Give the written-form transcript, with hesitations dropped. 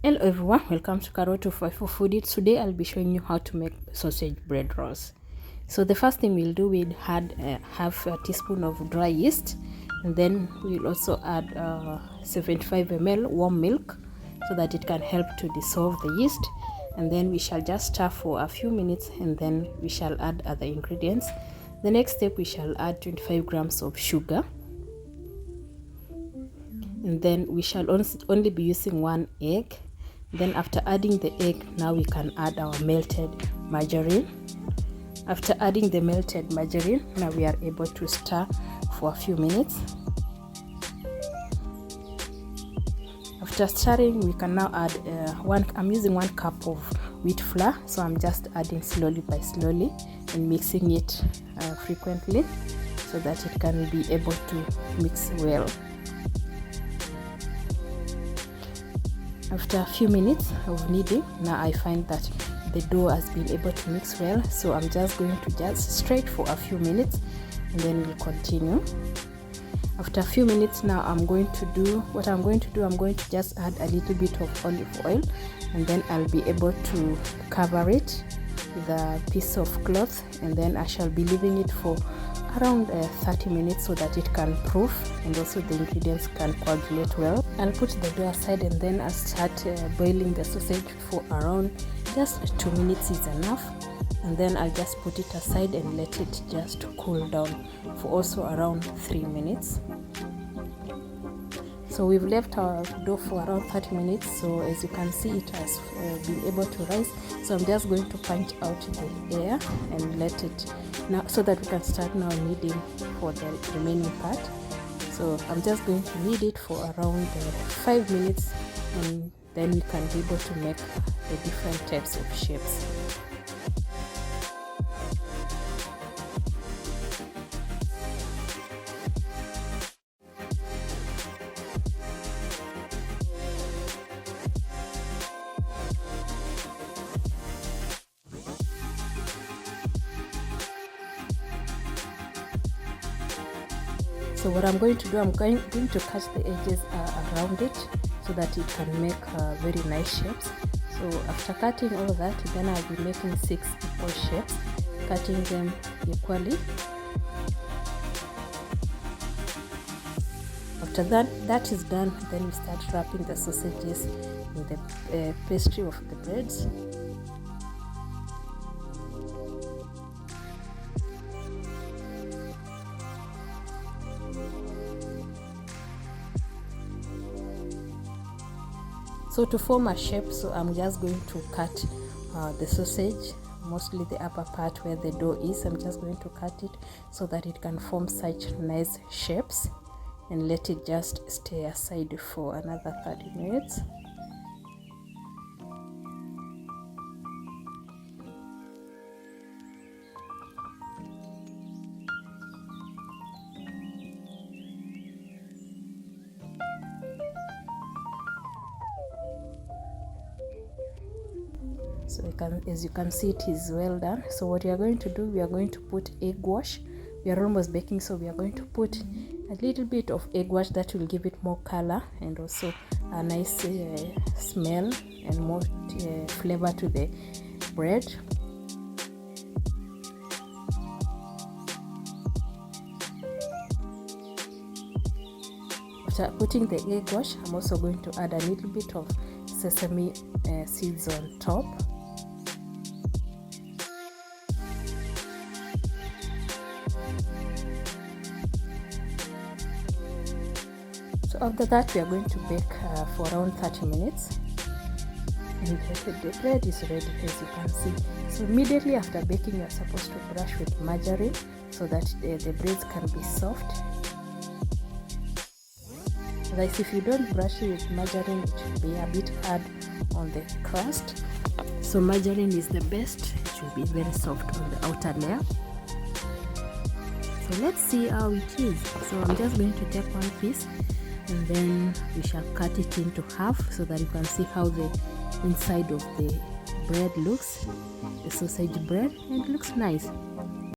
Hello everyone, welcome to Kaale to Foodie. Today I'll be showing you how to make sausage bread rolls. So the first thing we'll do, we'll add half a teaspoon of dry yeast, and then we'll also add 75 ml warm milk so that it can help to dissolve the yeast. And then we shall just stir for a few minutes, and then we shall add other ingredients. The next step, we shall add 25 grams of sugar, and then we shall only be using 1 egg. Then after adding the egg, now we can add our melted margarine. After adding the melted margarine, now we are able to stir for a few minutes. After stirring, we can now add I'm using 1 cup of wheat flour, so I'm just adding slowly by slowly and mixing it frequently so that it can be able to mix well. After a few minutes of kneading, now I find that the dough has been able to mix well, so I'm just going to just straight for a few minutes and then we'll continue. After a few minutes now, I'm going to just add a little bit of olive oil, and then I'll be able to cover it with a piece of cloth, and then I shall be leaving it for around 30 minutes so that it can proof and also the ingredients can coagulate well. I'll put the dough aside, and then I'll start boiling the sausage for around just 2 minutes is enough, and then I'll just put it aside and let it just cool down for also around 3 minutes. So we've left our dough for around 30 minutes, so as you can see, it has been able to rise. So I'm just going to punch out the air and let it now, so that we can start now kneading for the remaining part. So I'm just going to knead it for around 5 minutes, and then we can be able to make the different types of shapes. So what I'm going to do, I'm going to cut the edges around it so that it can make very nice shapes. So after cutting all of that, then I'll be making 6 equal shapes, cutting them equally. After that is done, then we start wrapping the sausages in the pastry of the breads. So to form a shape, so I'm just going to cut the sausage, mostly the upper part where the dough is. I'm just going to cut it so that it can form such nice shapes, and let it just stay aside for another 30 minutes. So as you can see, it is well done. So what we are going to do, we are going to put egg wash. We are almost baking, so we are going to put a little bit of egg wash that will give it more color and also a nice smell and more flavor to the bread. After putting the egg wash, I'm also going to add a little bit of sesame seeds on top. So after that, we are going to bake for around 30 minutes. And the bread is ready, as you can see. So immediately after baking, you are supposed to brush with margarine so that the breads can be soft. Like if you don't brush it with margarine, it will be a bit hard on the crust. So margarine is the best. It will be very soft on the outer layer. So let's see how it is. So I'm just going to take one piece, and then we shall cut it into half so that you can see how the inside of the bread looks, the sausage bread, and it looks nice.